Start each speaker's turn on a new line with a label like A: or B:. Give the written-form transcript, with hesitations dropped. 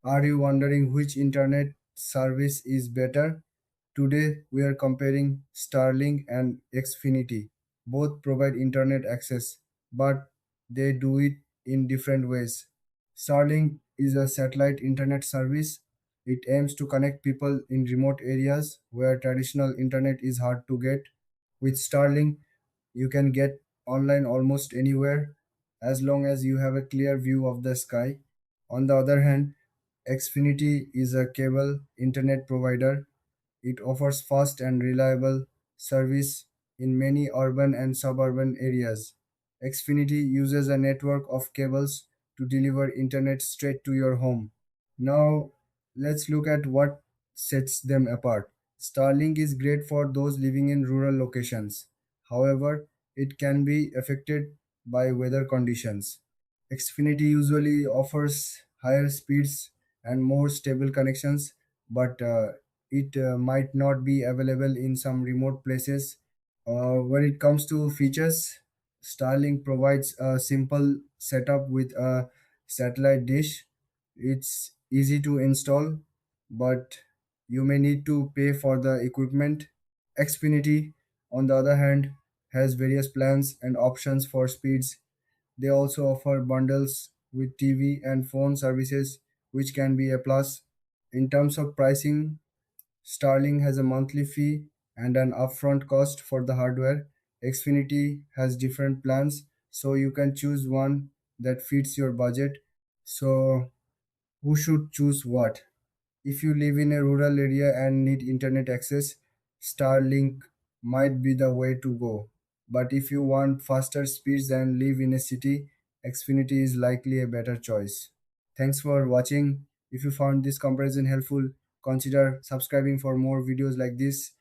A: Are you wondering which internet service is better? Today we are comparing Starlink and Xfinity. Both provide internet access, but they do it in different ways. Starlink is a satellite internet service. It aims to connect people in remote areas where traditional internet is hard to get. With Starlink, you can get online almost anywhere as long as you have a clear view of the sky. On the other hand, Xfinity is a cable internet provider. It offers fast and reliable service in many urban and suburban areas. Xfinity uses a network of cables to deliver internet straight to your home. Now, let's look at what sets them apart. Starlink is great for those living in rural locations. However, it can be affected by weather conditions. Xfinity usually offers higher speeds and more stable connections, but it might not be available in some remote places. When it comes to features, Starlink provides a simple setup with a satellite dish. It's easy to install, but you may need to pay for the equipment. Xfinity, on the other hand, has various plans and options for speeds. They also offer bundles with TV and phone services, which can be a plus. In terms of pricing, Starlink has a monthly fee and an upfront cost for the hardware. Xfinity has different plans, so you can choose one that fits your budget. So, who should choose what? If you live in a rural area and need internet access, Starlink might be the way to go. But if you want faster speeds and live in a city, Xfinity is likely a better choice. Thanks for watching. If you found this comparison helpful, consider subscribing for more videos like this.